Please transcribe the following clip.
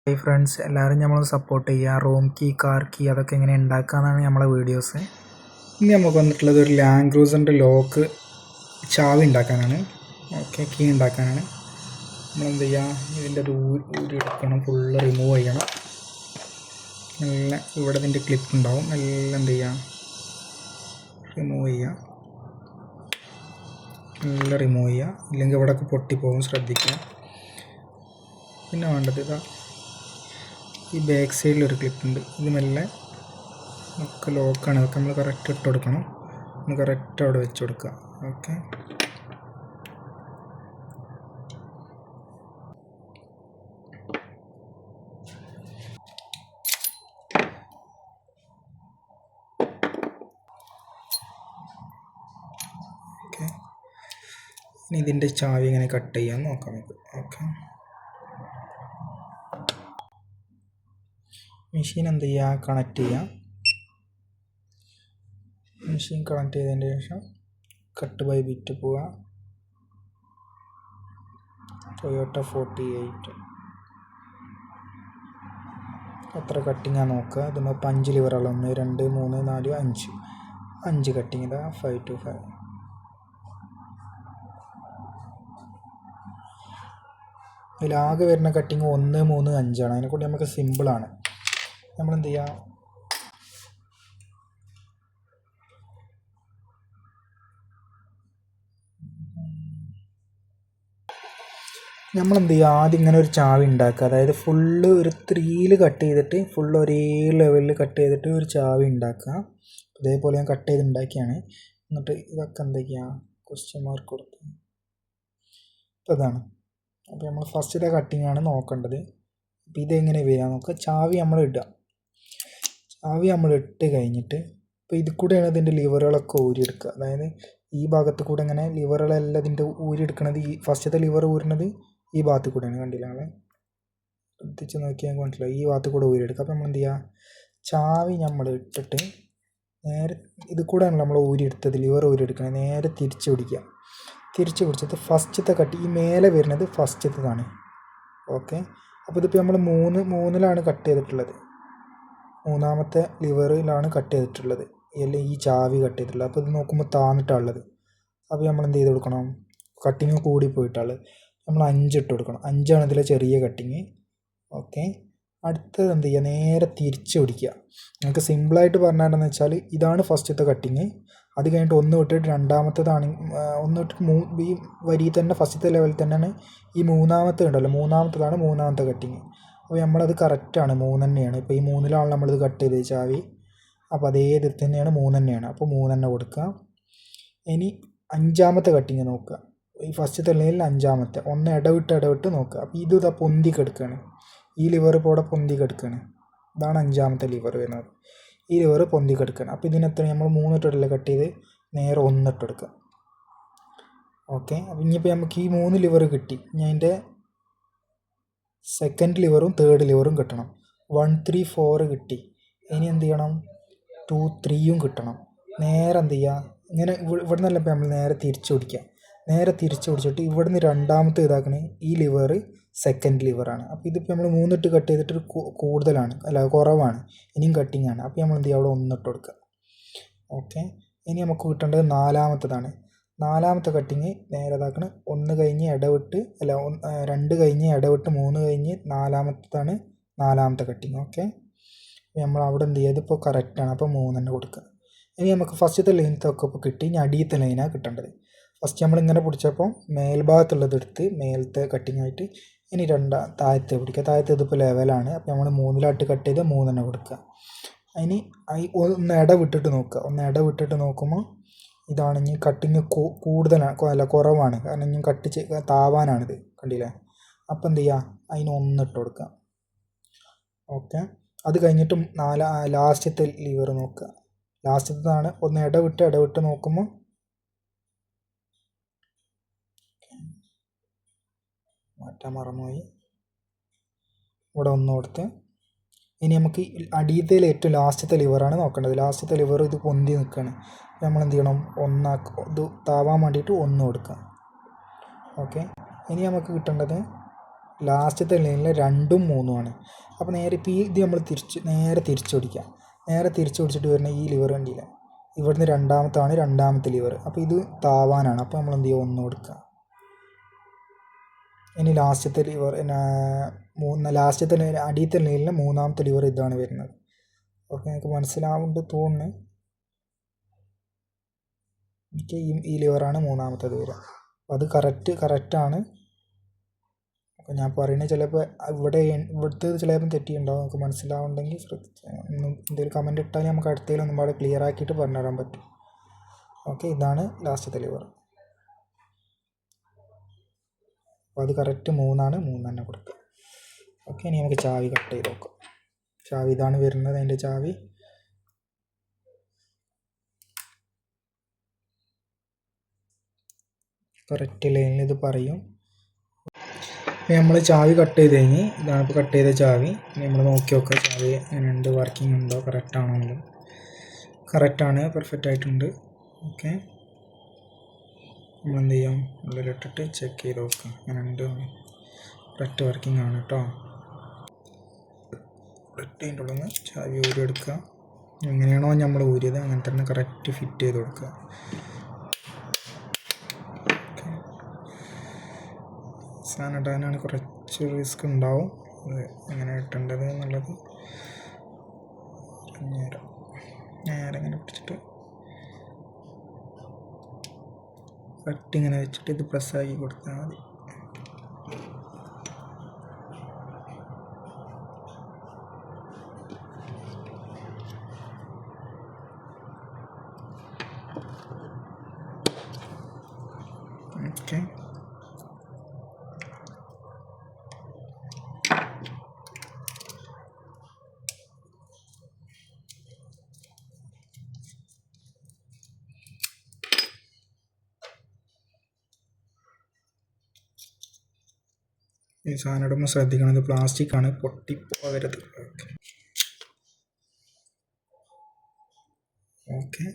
Hi friends, എല്ലാവരും നമ്മൾ support ചെയ്യുക. റൂം കീ, കാർ കീ അതൊക്കെ എങ്ങനെ ഉണ്ടാക്കാമെന്നാണ് നമ്മളെ വീഡിയോസ്. ഇനി നമുക്ക് വന്നിട്ടുള്ളത് ഒരു ലാൻഡ് ക്രൂസറിൻ്റെ ലോക്ക് ചാവി ഉണ്ടാക്കാനാണ്. ഓക്കെ, കീ ഉണ്ടാക്കാനാണ്. നമ്മളെന്ത് ചെയ്യുക, ഇതിൻ്റെ ഊരി എടുക്കണം, ഫുള്ള് റിമൂവ് ചെയ്യണം. നല്ല ഇവിടെ ഇതിൻ്റെ ക്ലിപ്പ് ഉണ്ടാവും, എല്ലാം എന്ത് ചെയ്യുക, റിമൂവ് ചെയ്യുക, നല്ല റിമൂവ് ചെയ്യുക. ഇല്ലെങ്കിൽ ഇവിടെയൊക്കെ പൊട്ടിപ്പോകും, ശ്രദ്ധിക്കുക. പിന്നെ വേണ്ടത് ഇതാ, ഈ ബാക്ക് സൈഡിലൊരു ക്ലിപ്പുണ്ട്. ഇത് മെല്ലെ ഒക്കെ ലോക്കാണ്, അതൊക്കെ നമ്മൾ കറക്റ്റ് ഇട്ട് കൊടുക്കണം. ഒന്ന് കറക്റ്റ് അവിടെ വെച്ച് കൊടുക്കുക. Okay, okay. ഇനി ഇതിൻ്റെ ചാവി എങ്ങനെ കട്ട് ചെയ്യാൻ നോക്കാം നമുക്ക്. ഓക്കെ, മെഷീൻ എന്ത് ചെയ്യുക, കണക്ട് ചെയ്യുക. മെഷീൻ കണക്ട് ചെയ്തതിന് ശേഷം കട്ട് ബൈ ബിറ്റ് പോവുക. ടൊയോട്ട 48 എത്ര കട്ടിങ്ങാണ് നോക്കുക. ഇതുമ്പോൾ 5 ലിവറുകൾ, 1 2 3 4 5 കട്ടിങ്. ഇതാ 5 to 5. ഇതിലാകെ വരുന്ന കട്ടിങ് 1 3 5 അതിനെക്കൂടി നമുക്ക് സിമ്പിളാണ്. നമ്മളെന്ത് ചെയ്യുക, ആദ്യം ഇങ്ങനെ ഒരു ചാവി ഉണ്ടാക്കുക. അതായത് ഫുള്ള് ഒരു 3 കട്ട് ചെയ്തിട്ട് ഫുള്ള് ഒരേ ലെവലിൽ കട്ട് ചെയ്തിട്ട് ഒരു ചാവി ഉണ്ടാക്കുക. അതേപോലെ ഞാൻ കട്ട് ചെയ്ത് ഉണ്ടാക്കിയാണ്. എന്നിട്ട് ഇതൊക്കെ എന്തൊക്കെയാ ക്വസ്റ്റ്യൻ മാർക്ക് കൊടുത്ത് ഇപ്പോൾ ഇതാണ്. അപ്പോൾ നമ്മൾ ഫസ്റ്റത്തെ കട്ടിങ് ആണ് നോക്കേണ്ടത്. അപ്പോൾ ഇതെങ്ങനെ വരിക നോക്കുക. ചാവി നമ്മൾ ഇടുക. ചാവി നമ്മൾ ഇട്ട് കഴിഞ്ഞിട്ട് ഇപ്പോൾ ഇതിൽ കൂടെയാണ് ഇതിൻ്റെ ലിവറുകളൊക്കെ ഊരിയെടുക്കുക. അതായത് ഈ ഭാഗത്ത് കൂടെ ഇങ്ങനെ ലിവറുകളെല്ലാം ഇതിൻ്റെ ഊരിയെടുക്കണത്, ഈ ഫസ്റ്റത്തെ ലിവർ ഊരുന്നത് ഈ ഭാഗത്ത് കൂടെയാണ്. കണ്ടില്ല, ആളെ ശ്രദ്ധിച്ച് നോക്കിയാൽ മനസ്സിലാവും. ഈ ഭാഗത്ത് കൂടെ ഊരിയെടുക്കുക. അപ്പോൾ നമ്മൾ എന്ത് ചെയ്യുക, ചാവി നമ്മൾ ഇട്ടിട്ട് നേരെ ഇത് കൂടെയാണല്ലോ നമ്മൾ ഊരിയെടുത്തത്, ലിവർ ഊരിയെടുക്കുന്നത്. നേരെ തിരിച്ച് പിടിക്കുക. തിരിച്ച് പിടിച്ചിട്ട് ഫസ്റ്റത്തെ കട്ട്, ഈ മേലെ വരുന്നത് ഫസ്റ്റത്തേതാണ്. ഓക്കെ, അപ്പോൾ ഇതിപ്പോൾ നമ്മൾ മൂന്നിലാണ് കട്ട് ചെയ്തിട്ടുള്ളത്. മൂന്നാമത്തെ ലിവറിലാണ് കട്ട് ചെയ്തിട്ടുള്ളത്, അല്ലെങ്കിൽ ഈ ചാവി കട്ട് ചെയ്തിട്ടുള്ളത്. അപ്പോൾ ഇത് നോക്കുമ്പോൾ താന്നിട്ടുള്ളത്. അപ്പോൾ നമ്മൾ എന്ത് ചെയ്ത് കൊടുക്കണം, കട്ടിങ് കൂടി പോയിട്ടുള്ളത് നമ്മൾ 5 ഇട്ട് കൊടുക്കണം. 5 ഇതിലെ ചെറിയ കട്ടിങ്. ഓക്കെ, അടുത്തത് എന്ത് ചെയ്യുക, നേരെ തിരിച്ച് പിടിക്കുക. നമുക്ക് സിമ്പിളായിട്ട് പറഞ്ഞാലെന്ന് വെച്ചാൽ ഇതാണ് ഫസ്റ്റത്തെ കട്ടിങ്. അത് കഴിഞ്ഞിട്ട് 1 വിട്ടിട്ട് രണ്ടാമത്തേതാണ്, 1 വിട്ടിട്ട് ഈ വരിയിൽ തന്നെ ഫസ്റ്റത്തെ ലെവലിൽ തന്നെയാണ് ഈ മൂന്നാമത്തെ ഉണ്ടല്ലോ, മൂന്നാമത്തേതാണ് മൂന്നാമത്തെ കട്ടിങ്. അപ്പോൾ നമ്മളത് കറക്റ്റാണ്, 3 തന്നെയാണ്. ഇപ്പോൾ ഈ 3ലാണ് നമ്മളിത് കട്ട് ചെയ്തത് ചാവി. അപ്പോൾ അതേ ഇതിൽ തന്നെയാണ് 3 തന്നെയാണ്. അപ്പോൾ 3 തന്നെ കൊടുക്കുക. ഇനി 5ാമത്തെ കട്ടിങ് നോക്കുക. ഈ ഫസ്റ്റത്തെ ലൈനിൽ 5ാമത്തെ, ഒന്ന് ഇടവിട്ട് നോക്കുക. അപ്പോൾ ഇത് ഇതാ പൊന്തി കിടക്കുകയാണ്. ഈ ലിവർ ഇപ്പോൾ ഇവിടെ പൊന്തി കിടക്കുകയാണ്. ഇതാണ് 5ാമത്തെ ലിവർ വരുന്നത്. ഈ ലിവർ പൊന്തി കിടക്കുകയാണ്. അപ്പോൾ ഇതിനെത്ര നമ്മൾ 3 ഇട്ടിട്ടല്ലേ കട്ട് ചെയ്ത്, നേരെ 1 ഇട്ട് കൊടുക്കുക. ഓക്കെ, അപ്പോൾ ഇനിയിപ്പോൾ നമുക്ക് ഈ 3 ലിവർ കിട്ടി. ഇനി അതിൻ്റെ സെക്കൻഡ് ലിവറും തേർഡ് ലിവറും കിട്ടണം. 1 3 4 കിട്ടി. ഇനി എന്ത് ചെയ്യണം, 2 3യും കിട്ടണം. നേരെ എന്ത് ചെയ്യുക, ഇങ്ങനെ ഇവിടെ നിന്നല്ല ഇപ്പോൾ നമ്മൾ നേരെ തിരിച്ച് പിടിക്കുക. നേരെ തിരിച്ച് പിടിച്ചിട്ട് ഇവിടുന്ന് രണ്ടാമത്തെ ഇതാക്കണേ, ഈ ലിവർ സെക്കൻഡ് ലിവറാണ്. അപ്പോൾ ഇതിപ്പോൾ നമ്മൾ 3 ഇട്ട് കട്ട് ചെയ്തിട്ട് കൂടുതലാണ്, അല്ല കുറവാണ്, ഇനിയും കട്ടിങ് ആണ്. അപ്പോൾ നമ്മൾ എന്ത് ചെയ്യുക, അവിടെ 1 ഇട്ട് കൊടുക്കുക. ഓക്കെ, ഇനി നമുക്ക് കിട്ടേണ്ടത് 4ാമത്തേതാണ്. 4ാമത്തെ കട്ടിങ് നേരെ ഇതാക്കണം. 1 കഴിഞ്ഞ് ഇടവിട്ട്, അല്ല 2 കഴിഞ്ഞ് ഇടവിട്ട് 3 കഴിഞ്ഞ് 4ാമത്തേതാണ് 4ാമത്തെ കട്ടിങ്. ഓക്കെ, നമ്മൾ അവിടെ എന്ത് ചെയ്യുക, ഇതിപ്പോൾ കറക്റ്റാണ്. അപ്പോൾ 3 തന്നെ കൊടുക്കുക. ഇനി നമുക്ക് ഫസ്റ്റത്തെ ലൈനത്തൊക്കെ ഇപ്പോൾ കിട്ടി. ഇനി അടിയത്തെ ലൈനാണ് കിട്ടേണ്ടത്. ഫസ്റ്റ് നമ്മളിങ്ങനെ പിടിച്ചപ്പോൾ മേൽഭാഗത്തുള്ളത് എടുത്ത് മേലത്തെ കട്ടിങ് ആയിട്ട്, ഇനി താഴത്തെ പിടിക്കുക. താഴത്തെ ഇതിപ്പോൾ ലെവലാണ്. അപ്പോൾ നമ്മൾ 3ലായിട്ട് കട്ട് ചെയ്ത് 3 തന്നെ കൊടുക്കുക. ഇനി ഒന്ന് ഇടവിട്ടിട്ട് നോക്കുക. ഒന്ന് ഇടവിട്ടിട്ട് നോക്കുമ്പോൾ ഇതാണ് ഇനി കട്ടിങ് കൂടുതലാണ്, അല്ല കുറവാണ്. കാരണം ഇനി കട്ട് താവാനാണിത്, കണ്ടില്ലേ. അപ്പം എന്ത് ചെയ്യുക, അതിന് 1 ഇട്ട് കൊടുക്കുക. ഓക്കെ, അത് കഴിഞ്ഞിട്ട് ലാസ്റ്റത്തെ ലിവർ നോക്കുക. ലാസ്റ്റത്തേതാണ്. ഒന്ന് ഇടവിട്ട് നോക്കുമ്പോൾ മാറ്റാൻ മറന്നുപോയി, ഇവിടെ 1 കൊടുത്ത്. ഇനി നമുക്ക് അടിയത്തേൽ ഏറ്റവും ലാസ്റ്റത്തെ ലിവറാണ് നോക്കേണ്ടത്. ലാസ്റ്റത്തെ ലിവർ ഇത് പൊന്തി നിൽക്കുകയാണ്. നമ്മൾ എന്ത് ചെയ്യണം, ഇത് താവാൻ വേണ്ടിയിട്ട് 1 കൊടുക്കുക. ഓക്കെ, ഇനി നമുക്ക് കിട്ടേണ്ടത് ലാസ്റ്റത്തെ ലൈനിൽ 2ഉം 3ഉം ആണ്. അപ്പോൾ നേരെ ഇപ്പോൾ ഇത് നമ്മൾ നേരെ തിരിച്ചു പിടിക്കുക. നേരെ തിരിച്ചു പിടിച്ചിട്ട് വരുന്ന ഈ ലിവർ കണ്ടില്ല, ഇവിടുന്ന് രണ്ടാമത്തെ ലിവർ. അപ്പോൾ ഇത് താവാനാണ്. അപ്പോൾ നമ്മൾ എന്ത് ചെയ്യുക, 1 കൊടുക്കുക. ഇനി ലാസ്റ്റത്തെ ലിവർ ലാസ്റ്റത്തെ അടിയത്തെ ലൈനിൽ 3ാമത്തെ ലിവർ ഇതാണ് വരുന്നത്. ഓക്കെ, നിങ്ങൾക്ക് മനസ്സിലാവുന്നുണ്ട് തോന്നുന്നു. എനിക്ക് ഈ ലിവറാണ് 3ാമത്തേത് വരിക. അപ്പോൾ അത് കറക്റ്റാണ്. അപ്പോൾ ഞാൻ പറയുന്നത് ചിലപ്പോൾ ഇവിടുത്തെ ചിലപ്പോൾ തെറ്റിയുണ്ടാവും. നമുക്ക് മനസ്സിലാവുന്നുണ്ടെങ്കിൽ എന്തെങ്കിലും കമൻറ്റ് ഇട്ടാൽ നമുക്ക് അടുത്തതിൽ ഒന്നും പാടെ ക്ലിയർ ആക്കിയിട്ട് പറഞ്ഞുതരാൻ പറ്റും. ഓക്കെ, ഇതാണ് ലാസ്റ്റത്തെ ലിവർ. അപ്പോൾ അത് കറക്റ്റ് 3ആണ്, 3 തന്നെ കൊടുക്കുക. ഓക്കെ, ഇനി നമുക്ക് ചാവി കട്ട് ചെയ്ത് നോക്കാം. ചാവി ഇതാണ് വരുന്നത്, അതിൻ്റെ ചാവി. കറക്റ്റ് ലൈനിൽ ഇത് പറയും. നമ്മൾ ചാവി കട്ട് ചെയ്ത് കഴിഞ്ഞ് ഇതാണ് ഇപ്പോൾ കട്ട് ചെയ്ത ചാവി. നമ്മൾ നോക്കി നോക്കുക ചാവി എങ്ങനെയുണ്ട്, വർക്കിംഗ് ഉണ്ടോ, കറക്റ്റാണോ എന്നുള്ളത്. കറക്റ്റാണ്, പെർഫെക്റ്റ് ആയിട്ടുണ്ട്. ഓക്കെ, നമ്മളെന്ത് ചെയ്യാം, ഉള്ളിലിട്ടിട്ട് ചെക്ക് ചെയ്ത് നോക്കുക എങ്ങനെയുണ്ട്. കറക്റ്റ് വർക്കിംഗ് ആണ് കേട്ടോ. കറക്റ്റ് അതിൻ്റെ ഉള്ളിൽ നിന്ന് ചാവി ഊരിയെടുക്കുക. എങ്ങനെയാണോ നമ്മൾ ഊരിയത് അങ്ങനെ തന്നെ കറക്റ്റ് ഫിറ്റ് ചെയ്ത് കൊടുക്കുക. സാധനം ഇടാനാണ് കുറച്ച് റിസ്ക് ഉണ്ടാവും. അത് എങ്ങനെ ഇട്ടേണ്ടത് എന്നുള്ളത് നേരെ ഇങ്ങനെ പിടിച്ചിട്ട് കറക്റ്റ് ഇങ്ങനെ വെച്ചിട്ട് ഇത് പ്രസ്സാക്കി കൊടുത്താൽ മതി. ഓക്കെ, ഈ സാധനം ഇടുമ്പോൾ ശ്രദ്ധിക്കണം, ഇത് പ്ലാസ്റ്റിക് ആണ്, പൊട്ടിപ്പോകരുത്. ഓക്കെ,